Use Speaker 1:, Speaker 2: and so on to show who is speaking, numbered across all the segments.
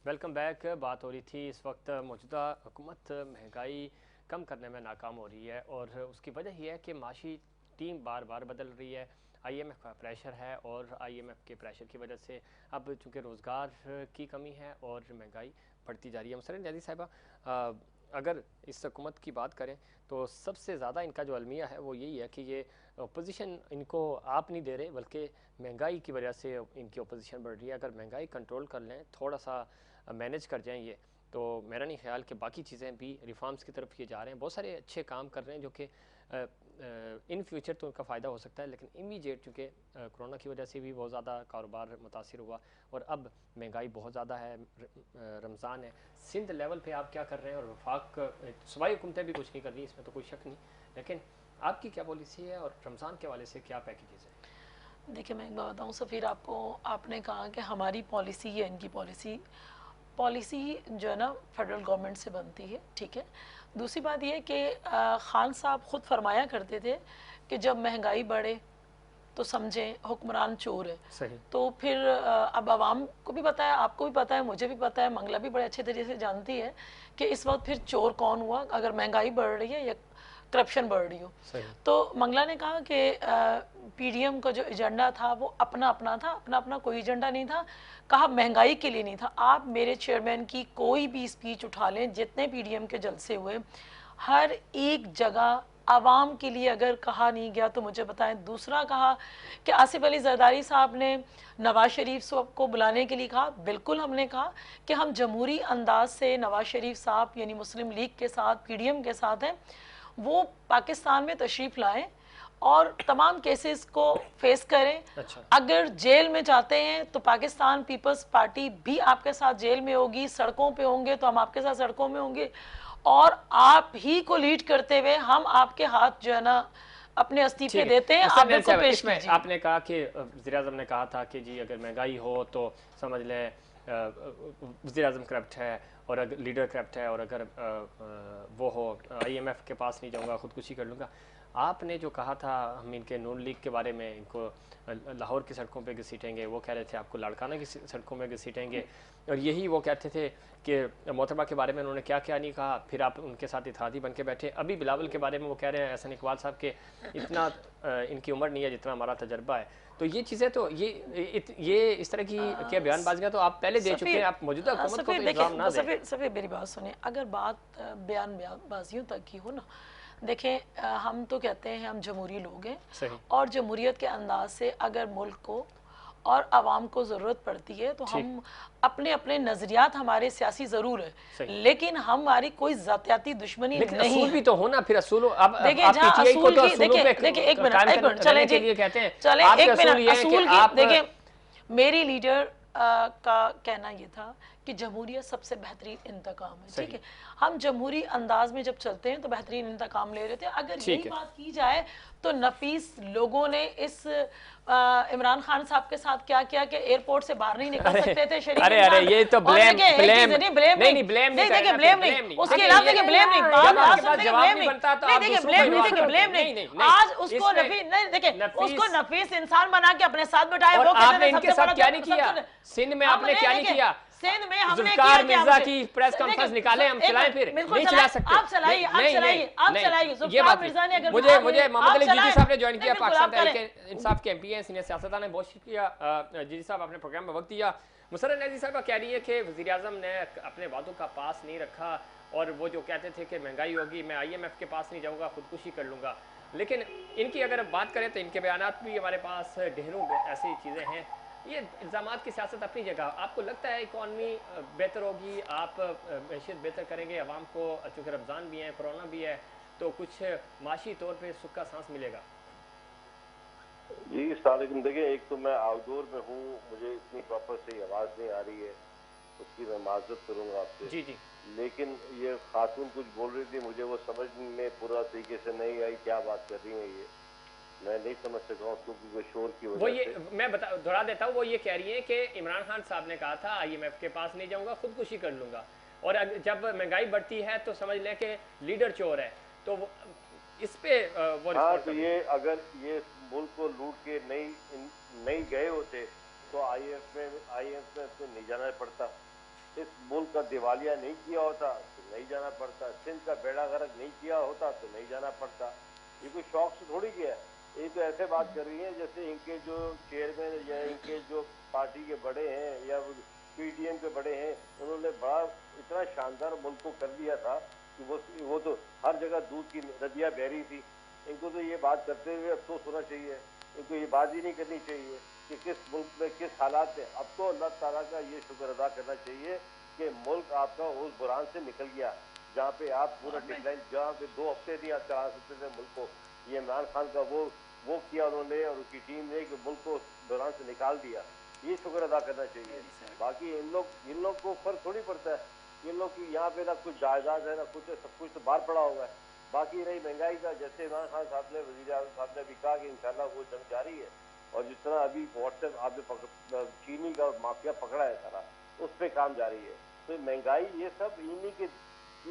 Speaker 1: Welcome back. बात हो रही थी इस वक्त मौजूदा हुकूमत महंगाई कम करने में नाकाम हो रही है और उसकी वजह यह है कि माशी टीम बार बार बदल रही है। आईएमएफ का प्रेशर है और आईएमएफ के प्रेशर की वजह से अब चूँकि रोज़गार की कमी है और महंगाई बढ़ती जा रही है। मुसर्रत न्याज़ी साहिबा, अगर इस हुकूमत की बात करें तो सबसे ज़्यादा इनका जो अलमिया है वो यही है कि ये अपोजिशन इनको आप नहीं दे रहे, बल्कि महंगाई की वजह से इनकी अपोजिशन बढ़ रही है। अगर महंगाई कंट्रोल कर लें, थोड़ा सा मैनेज कर जाएं ये, तो मेरा नहीं ख्याल कि बाकी चीज़ें भी रिफॉर्म्स की तरफ ये जा रहे हैं। बहुत सारे अच्छे काम कर रहे हैं जो कि इन फ्यूचर तो उनका फ़ायदा हो सकता है, लेकिन इमीडिएट चूँकि कोरोना की वजह से भी बहुत ज़्यादा कारोबार मुतासिर हुआ और अब महंगाई बहुत ज़्यादा है, रमज़ान है। सिंध लेवल पे आप क्या कर रहे हैं और वफाक सूबाई हुकूमतें भी कुछ नहीं कर रही, इसमें तो कोई शक नहीं, लेकिन आपकी क्या पॉलिसी है और रमज़ान के हवाले से क्या पैकेजेस हैं?
Speaker 2: देखिए, मैं एक बात बताऊँ सफ़ीर आपको। आपने कहा कि हमारी पॉलिसी या इनकी पॉलिसी पॉलिसी जो है ना फेडरल गवर्नमेंट से बनती है, ठीक है। दूसरी बात यह कि खान साहब ख़ुद फरमाया करते थे कि जब महंगाई बढ़े तो समझें हुक्मरान चोर है।
Speaker 1: सही।
Speaker 2: तो फिर अब आवाम को भी पता है, आपको भी पता है, मुझे भी पता है, मंगला भी बड़े अच्छे तरीके से जानती है कि इस वक्त फिर चोर कौन हुआ अगर महंगाई बढ़ रही है या करप्शन बढ़ रही हो। तो मंगला ने कहा कि पीडीएम का जो एजेंडा था वो अपना अपना था, अपना अपना कोई एजेंडा नहीं था। कहा महंगाई के लिए नहीं था। आप मेरे चेयरमैन की कोई भी स्पीच उठा लें, जितने पीडीएम के जलसे हुए, हर एक जगह आवाम के लिए अगर कहा नहीं गया तो मुझे बताएं। दूसरा कहा कि आसिफ अली जरदारी साहब ने नवाज शरीफ को बुलाने के लिए कहा। बिल्कुल हमने कहा कि हम जमहूरी अंदाज से नवाज शरीफ साहब यानी मुस्लिम लीग के साथ, पीडीएम के साथ हैं। वो पाकिस्तान में तशरीफ़ लाएं और तमाम केसेस को फेस करें।
Speaker 1: अच्छा।
Speaker 2: अगर जेल में जाते हैं तो पाकिस्तान पीपल्स पार्टी भी आपके साथ जेल में होगी, सड़कों पे होंगे तो हम आपके साथ सड़कों में होंगे, और आप ही को लीड करते हुए हम आपके हाथ जो है ना अपने इस्तीफे देते हैं। आप बिल्कुल पेश कीजिए।
Speaker 1: आपने कहा कि वज़ीर आज़म ने कहा था कि जी अगर महंगाई हो तो समझ लें वज़ीर आज़म करप्ट है और अगर लीडर करप्ट है, और अगर वो हो आईएमएफ के पास नहीं जाऊंगा, खुदकुशी कर लूँगा। आपने जो कहा था हम इनके नून लीग के बारे में, इनको लाहौर की सड़कों पे घसीटेंगे, वो कह रहे थे आपको लाड़काना की सड़कों में घसीटेंगे, और यही वो कहते थे कि मोहतरमा के बारे में उन्होंने क्या क्या नहीं कहा। फिर आप उनके साथ इत्तेहादी बन के बैठे। अभी बिलावल के बारे में वो कह रहे हैं एहसन इकबाल साहब के इतना इनकी उम्र नहीं है जितना हमारा तजर्बा है। तो ये चीज़ें तो ये इस तरह की क्या बयानबाजियाँ तो आप पहले दे चुके हैं। आप मौजूदा हुकूमत को तो इल्ज़ाम ना दें।
Speaker 2: सफ़ीर मेरी बात सुने। अगर बात बयानबाजियों तक की हो ना, देखें, हम तो कहते हैं हम जमहूरी लोग हैं।
Speaker 1: सही।
Speaker 2: और जमहूरियत के अंदाज से अगर मुल्क को और आवाम को ज़रूरत पड़ती है तो हम अपने अपने नज़रियात हमारे सियासी ज़रूर है, लेकिन हमारी कोई ज़ातियाती दुश्मनी नहीं है।
Speaker 1: असूल भी तो हो ना। फिर असूल अब
Speaker 2: देखिए, जहाँ असूल की, देखिए एक मिनट चले जी, चले एक मिनट। असूल की देखिए, मेरी लीडर का कहना ये था कि जमहूरियत सबसे बेहतरीन इंतकाम है, ठीक है। हम जमहूरी अंदाज में जब चलते हैं तो बेहतरीन इंतकाम ले रहे थे। अगर यही बात की जाए तो नफीस लोगों ने इस इमरान खान साहब के साथ क्या किया कि एयरपोर्ट से बाहर नहीं निकल सकते थे शरीफ।
Speaker 1: अरे ये तो ब्लेम नहीं,
Speaker 2: उसके अलावा देखिए ब्लेम नहीं, आज उसको उसको नफीस इंसान बना के अपने साथ बिठाया। वो
Speaker 1: आपने इनके साथ क्या नहीं किया? सिंध में आपने क्या नहीं किया?
Speaker 2: सिंध में हमने
Speaker 1: जुल्फिकार मिर्जा की प्रेस कॉन्फ्रेंस निकाले, हम चलाएं? फिर नहीं चला सकते।
Speaker 2: आप चलाइए, आप चलाइए। जुल्फिकार मिर्जा ने अगर
Speaker 1: मुझे मोहम्मद अली जीजी साहब ने ज्वाइन किया, पाकिस्तान तहरीक इंसाफ के एमपी हैं, सीनियर सियासतदान ने। बहुत शुक्रिया जीजी साहब, आपने प्रोग्राम में वक्त दिया। मुसर्रत न्याज़ी साहब कह रही है कि वज़ीर आज़म ने अपने वादों का पास नहीं रखा, और वो जो कहते थे कि महंगाई होगी, मैं आईएमएफ के पास नहीं जाऊँगा, खुदकुशी कर लूँगा। लेकिन इनकी अगर बात करें तो इनके बयानात भी हमारे पास ढेरों ऐसी चीज़ें हैं। ये इल्ज़ामात की सियासत अपनी जगह। आपको लगता है इकॉनमी बेहतर होगी, आप मैशियत बेहतर करेंगे, आवाम को चूँकि रमज़ान भी है, कोरोना भी है, तो कुछ माशी तौर पे सुख का सांस मिलेगा?
Speaker 3: जी सलाम। देखिए, एक तो मैं आउटडोर में हूँ, मुझे इतनी प्रॉपर सही आवाज़ नहीं आ रही है, उसकी मैं माजरत करूँगा आपसे।
Speaker 1: जी जी।
Speaker 3: लेकिन ये खातून कुछ बोल रही थी, मुझे वो समझ में पूरा तरीके से नहीं आई क्या बात कर रही है। ये मैं नहीं समझ सका हूँ क्योंकि वो शोर की वजह से।
Speaker 1: मैं दोहरा देता हूँ। वो ये कह रही है कि इमरान खान साहब ने कहा था आईएमएफ के पास नहीं जाऊँगा, खुदकुशी कर लूँगा, और जब महंगाई बढ़ती है तो समझ लें कि लीडर चोर है। तो इस पे वो
Speaker 3: हाँ, तो ये अगर ये मुल्क को लूट के नहीं गए होते तो आईएमएफ में तो नहीं जाना पड़ता। इस मुल्क का दिवालिया नहीं किया होता तो नहीं जाना पड़ता, सिंध का बेड़ा गर्क नहीं किया होता तो नहीं जाना पड़ता। ये कोई शौक से थोड़ी किया। ये तो ऐसे बात कर रही है जैसे इनके जो चेयरमैन या इनके जो पार्टी के बड़े हैं या पीडीएम के बड़े हैं, उन्होंने बड़ा इतना शानदार मुल्क को कर दिया था कि वो तो हर जगह दूध की नदियाँ बह रही थी। इनको तो ये बात करते हुए अफसोस होना चाहिए, इनको ये बात ही नहीं करनी चाहिए कि किस मुल्क में किस हालात में। अब तो अल्लाह ताला का ये शुक्र अदा करना चाहिए कि मुल्क आपका उस बुरान से निकल गया जहाँ पे आप पूरा डिक्लाइन, जहाँ पे 2 हफ्ते नहीं आप चला सकते थे मुल्क को। ये इमरान खान का वो किया उन्होंने और उनकी टीम ने कि मुल्क को बुरान से निकाल दिया। ये शुक्र अदा करना चाहिए। बाकी इन लोग को फर्क थोड़ी पड़ता है। इन लोग की यहाँ पे ना कुछ जायदाद है ना कुछ है, सब कुछ तो बाहर पड़ा हुआ है। बाकी रही महंगाई का, जैसे इमरान खान साहब ने, वज़ीर आज़म साहब ने भी कहा कि इंशाल्लाह वो जंग जारी है और जिस तरह अभी व्हाट्सएप आपने चीनी का माफिया पकड़ा है सारा, उस पर काम जारी है। तो महंगाई ये सब इन्हीं के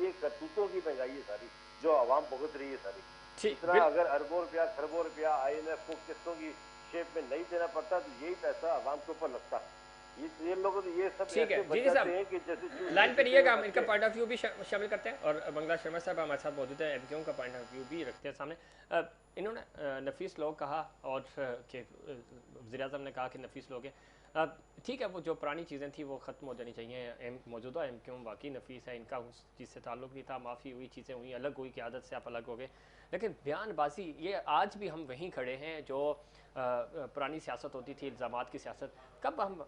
Speaker 3: ये करतूतों की महंगाई है सारी, जो आवाम भुगत रही है सारी। इतना अगर अरबों रुपया खरबों रुपया IMF को किस्तों की शेप में नहीं देना पड़ता तो यही पैसा आवाम के ऊपर लगता। ये लोग तो ये सब
Speaker 1: ठीक है जी साहब, कि जैसे लाइन पे रहिएगा, हम इनका पॉइंट ऑफ व्यू भी शामिल करते हैं और बंगला शर्मा साहब हमारे साथ मौजूद है, एमक्यूएम का पॉइंट ऑफ व्यू भी रखते हैं सामने। इन्होंने नफीस लोग कहा और कि वज़ीर आज़म ने कहा कि नफीस लोग हैं। ठीक है, वो जो पुरानी चीज़ें थी वो ख़त्म हो जानी चाहिए। मौजूदा एमक्यूएम वाकई नफीस है, इनका उस चीज़ से ताल्लुक़ नहीं था, माफ़ी हुई, चीज़ें हुई, अलग हुई, क़यादत से आप अलग हो गए। लेकिन बयानबाजी ये आज भी हम वहीं खड़े हैं जो पुरानी सियासत होती थी, इल्ज़ामात की सियासत। कब हम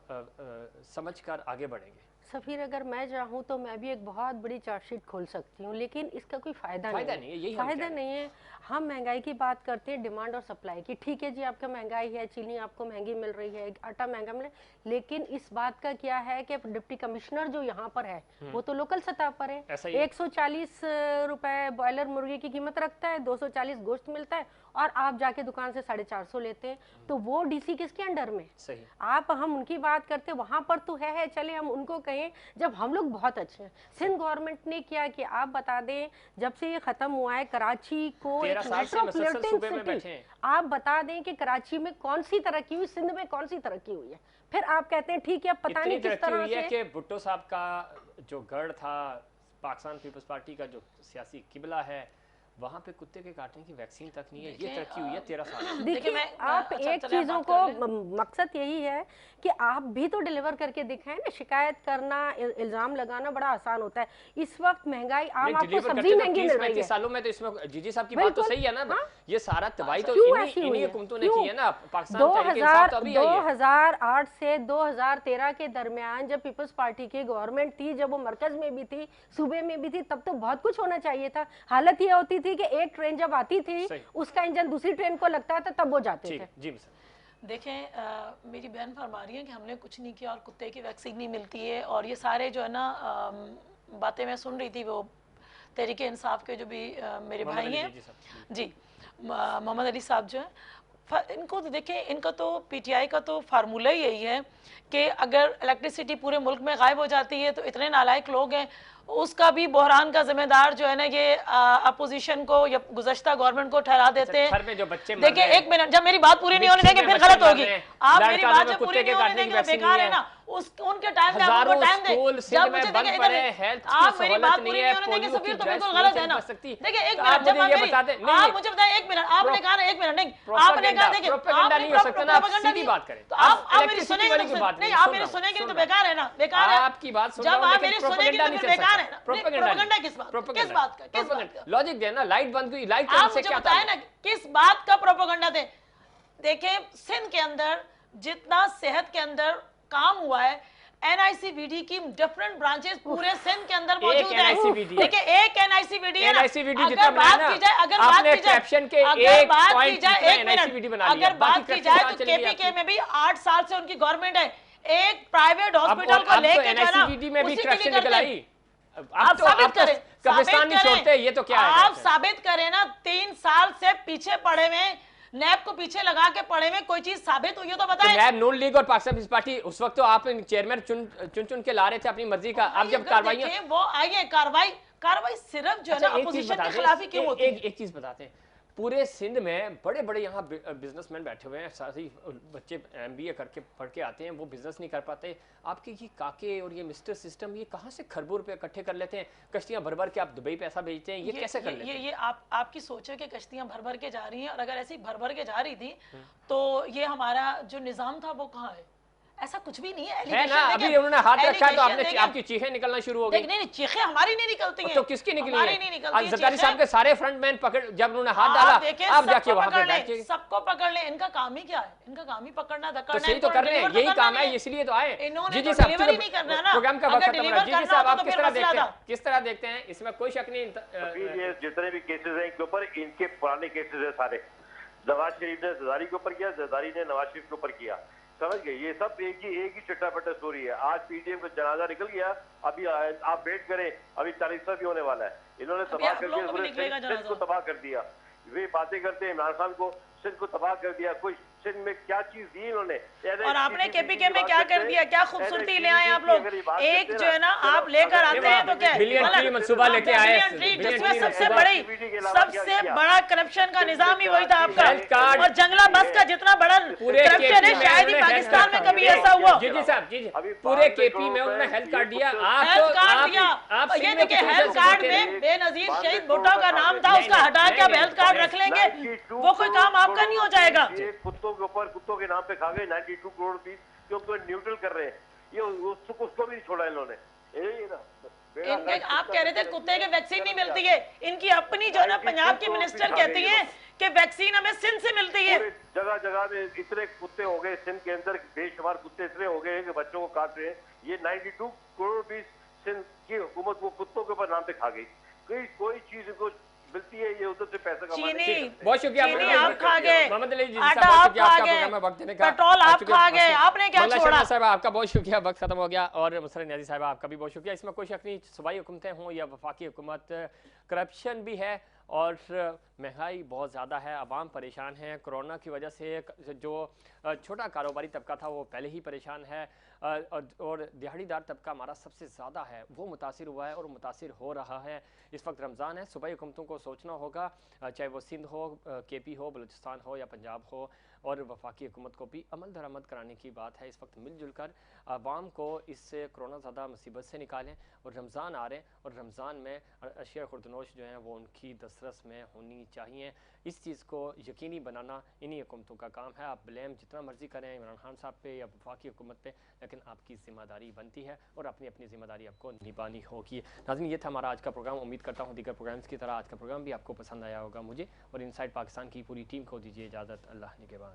Speaker 1: समझ कर आगे बढ़ेंगे?
Speaker 4: सफ़ीर, अगर मैं चाहूँ तो मैं भी एक बहुत बड़ी चार्जशीट खोल सकती हूँ, लेकिन इसका कोई फ़ायदा नहीं है। यही फ़ायदा नहीं है। हम महंगाई की बात करते हैं, डिमांड और सप्लाई की। ठीक है जी, आपका महंगाई है, चीनी आपको महंगी मिल रही है, आटा महंगा मिल रहा है, लेकिन इस बात का क्या है कि डिप्टी कमिश्नर जो यहाँ पर है वो तो लोकल सतह पर है। 140 रुपए बॉयलर मुर्गी की कीमत रखता है, 240 गोश्त मिलता है और आप जाके दुकान से 450 लेते हैं। तो वो डीसी किसके अंडर में?
Speaker 1: सही।
Speaker 4: आप हम उनकी बात करते वहां पर तो है, चले हम उनको कहें जब हम लोग बहुत अच्छे हैं। सिंध गवर्नमेंट ने क्या कि आप बता दें, जब से ये खत्म हुआ है कराची को आप बता दें कि कराची में कौन सी तरक्की हुई, सिंध में कौन सी तरक्की हुई है। फिर आप कहते हैं ठीक है, पता नहीं किस तरह से
Speaker 1: कि भुट्टो साहब का जो गढ़ था, पाकिस्तान पीपल्स पार्टी का जो सियासी किबला है, वहाँ पे कुत्ते के काटने की वैक्सीन तक नहीं है। ये तरक्की हुई है 13 साल।
Speaker 4: देखिए आप एक चीजों को मकसद यही है कि आप भी तो डिलीवर करके दिखाएं ना। शिकायत करना, इल्जाम लगाना बड़ा आसान होता है। इस वक्त महंगाई, आम आपको सब्जी महंगी मिल रही है।
Speaker 1: सालों में तो इसमें जीजी साहब की बात तो सही है ना। ये सारा तबाही तो इन्हीं हुकूमतों ने की है ना। पाकिस्तान
Speaker 4: 2008 से 2013 के दरमियान जब पीपल्स पार्टी की गवर्नमेंट थी, जब वो मरकज में भी थी, सूबे में भी थी, तब तो बहुत कुछ होना चाहिए था। हालत ये होती थी कि एक ट्रेन जब आती थी उसका इंजन दूसरी ट्रेन को लगता था, तब वो जाते थे।
Speaker 1: जी
Speaker 2: देखें, मेरी बहन फरमा रही है कि हमने कुछ नहीं किया और कुत्ते की वैक्सीन नहीं मिलती है और ये सारे जो है ना बातें मैं सुन रही थी, वो तहरीके इंसाफ के जो भी मेरे भाई हैं जी, मोहम्मद अली साहब जो है, इनको तो देखें, इनका तो PTI का तो फार्मूला ही यही है कि अगर इलेक्ट्रिसिटी पूरे मुल्क में गायब हो जाती है तो इतने नालायक लोग हैं, उसका भी बहरान का जिम्मेदार जो है ना ये अपोजिशन को या गुज़श्ता गवर्नमेंट को ठहरा देते हैं। देखिए एक मिनट, जब मेरी बात पूरी नहीं होने देंगे फिर गलत होगी। आप मेरी बात जब पूरी नहीं होने देंगे बेकार है ना। उनके टाइम में आपको टाइम दे, जब मुझे देंगे इधर आप मेरी बात पूरी नहीं होने देंगे फिर तो बिल्कुल गलत है ना। देखिए एक मिनट, जब आप मुझे बताएं, एक मिनट आपने कहा ना, एक मिनट नहीं आपने कहा, देखिए तो आप मेरी सुनेंगे नहीं, आप मेरी सुनेंगे तो बेकार है ना, बेकार है आपकी बात। जब आप मेरी सुनेंगे तो फिर बेकार है ना। प्रोपेगेंडा किस बात का
Speaker 1: लॉजिक देना, लाइट बंद हुई, लाइट
Speaker 2: आप मुझे बताएं ना किस बात का प्रोपेगेंडा दे। देखिए सिंध के अंदर जितना सेहत के अंदर काम हुआ है, NICVD की डिफरेंट ब्रांचेस पूरे सिंध के अंदर मौजूद है। देखिए एक NICVD है ना, अगर बात की जाए, अगर बात की जाए एक मिनट, अगर बात की जाए तो KPK में भी 8 साल से उनकी गवर्नमेंट है। एक प्राइवेट हॉस्पिटल को लेके जो है ना उसी के लिए आप साबित करें,
Speaker 1: कब्रिस्तान नहीं छोड़ते, ये तो क्या है?
Speaker 2: आप साबित करें ना, 3 साल से पीछे पड़े हुए, नैब को पीछे लगा के पड़े हुए, कोई चीज साबित हुई हो तो बताएं।
Speaker 1: नैब, नून लीग और पाकिस्तान पीपल्स पार्टी, उस वक्त तो आप चेयरमैन चुन के ला रहे थे अपनी मर्जी का। अब जब कार्रवाई
Speaker 2: वो आइए, कार्रवाई सिर्फ जो है ना अपोजिशन के खिलाफ ही क्यों होती है?
Speaker 1: एक चीज बताते हैं, पूरे सिंध में बड़े बड़े यहाँ बिजनेसमैन बैठे हुए हैं, सारी बच्चे MBA करके पढ़ के आते हैं, वो बिजनेस नहीं कर पाते। आपके ये काके और ये मिस्टर सिस्टम ये कहाँ से खरबों रुपए इकट्ठे कर लेते हैं? कश्तियाँ भर भर के आप दुबई पैसा भेजते हैं, ये कैसे कर लेते हैं?
Speaker 2: ये आपकी सोच है कि कश्तियाँ भर भर के जा रही हैं, और अगर ऐसी भर भर के जा रही थी तो ये हमारा जो निजाम था वो कहाँ है? ऐसा कुछ भी नहीं है
Speaker 1: ना। अभी उन्होंने हाथ रखा है तो आपने आपकी चीखें निकलना शुरू हो गई।
Speaker 2: नहीं, चीखें हमारी नहीं निकलती हैं।
Speaker 1: तो किसकी निकली है?
Speaker 2: नहीं निकलती।
Speaker 1: ज़रदारी साहब के सारे फ्रंटमैन पकड़, जब उन्होंने हाथ डाला आप जाके वहां पे बैठिए।
Speaker 2: सबको पकड़ ले, इनका काम ही क्या है? इनका काम ही पकड़ना धक्का।
Speaker 1: तो सही तो कर रहे हैं, यही काम है, इसलिए तो आए।
Speaker 2: जी साहब, डिलीवरी नहीं करना ना,
Speaker 1: प्रोग्राम का वक्त खत्म है। जी साहब, आप किस तरह देखते हैं? इसमें कोई शक नहीं।
Speaker 3: ये जितने भी केसेस हैं इनके ऊपर, इनके पुराने केसेस है सारे। नवाज शरीफ ने जरदारी के ऊपर किया, जरदारी ने नवाज शरीफ के ऊपर किया, समझ गए? ये सब एक ही चट्टापट्टा स्टोरी है। आज PTM का जनाजा निकल गया, अभी आप वेट करें, अभी 40वां भी होने वाला है। इन्होंने तबाह करके पूरे सिंध को तबाह कर दिया। वे बातें करते हैं इमरान खान को, सिंध को तबाह कर दिया। कोई सिंध में क्या चीज दी इन्होंने?
Speaker 2: और आपने KPK में क्या कर दिया? क्या खूबसूरती ले आए आप लोग? एक जो है ना आप लेकर आते हैं तो क्या
Speaker 1: बिलियन मंसूबा लेके आए,
Speaker 2: जिसमें सबसे बड़ा करप्शन का निजाम ही वही था आपका। और जंगला बस का जितना बड़ा करप्शन है शायद ही पाकिस्तान में कभी ऐसा हुआ।
Speaker 1: जी साहब, जी पूरे KP में उन्होंने हेल्थ कार्ड दिया।
Speaker 2: हेल्थ कार्ड दिया, ये देखिए हेल्थ कार्ड में बेनजीर शहीद भुट्टो का नाम था, उसका हटा के अब हेल्थ कार्ड रख लेंगे, वो कोई काम आपका नहीं हो जाएगा।
Speaker 3: कुत्तों के ऊपर, कुत्तों के नाम पे खा गए 92 करोड़ रुपीस, क्योंकि न्यूट्रल कर रहे हैं। ये उसको भी नहीं छोड़ा इन्होंने।
Speaker 2: इनके आप कह रहे थे कुत्ते की वैक्सीन नहीं मिलती है, इनकी अपनी जो ना पंजाब की मिनिस्टर कहती है कि वैक्सीन हमें सिंध से मिलती है।
Speaker 3: जगह जगह में इतने कुत्ते हो गए सिंध के अंदर, बेशुमार कुत्ते इतने हो गए कि बच्चों को काट रहे हैं। ये 92 करोड़ रुपीस सिंध की हुकूमत वो कुत्तों के ऊपर नाम पे खा गई। कोई चीज को मिलती है, ये उधर से पैसा कमाने।
Speaker 1: बहुत शुक्रिया।
Speaker 2: चीनी आप खा गए,
Speaker 1: मोहम्मद अली जी,
Speaker 2: आटा आप खा गए, पेट्रोल आप खा गए, आपने क्या छोड़ा?
Speaker 1: साहब आपका बहुत शुक्रिया, वक्त खत्म हो गया। और मुसर्रत नियाज़ी साहब आपका भी बहुत शुक्रिया। इसमें कोई शक नहीं, सूबाई हुकूमतें हों या वफाकी हुकूमत, करप्शन भी है और महंगाई बहुत ज़्यादा है, आवाम परेशान है। कोरोना की वजह से जो छोटा कारोबारी तबका था वो पहले ही परेशान है, और दिहाड़ीदार तबका हमारा सबसे ज़्यादा है, वो मुतासिर हुआ है और मुतासिर हो रहा है। इस वक्त रमज़ान है, सूबाई हुकूमतों को सोचना होगा, चाहे वो सिंध हो, KP हो, बलूचिस्तान हो या पंजाब हो, और वफाकी हुकूमत को भी अमल दरामद कराने की बात है। इस वक्त मिलजुल कर आवाम को इस कोरोना ज़्यादा मुसीबत से निकालें। और रमज़ान आ रहे हैं, और रमज़ान में अशिया खुर्दनोश जो हैं वो उनकी दस्तरस में होनी चाहिए। इस चीज़ को यकीनी बनाना इन्हीं हुकूमतों का काम है। आप ब्लेम जितना मर्जी करें इमरान खान साहब पे या वफाकी हुकूमत पे, लेकिन आपकी ज़िम्मेदारी बनती है और अपनी अपनी ज़िम्मेदारी आपको निभानी होगी। नाज़रीन, ये था हमारा आज का प्रोग्राम। उम्मीद करता हूँ दीगर प्रोग्राम्स की तरह आज का प्रोग्राम भी आपको पसंद आया होगा। मुझे और इनसाइड पाकिस्तान की पूरी टीम को दीजिए इजाज़त। अल्लाह निगहबान।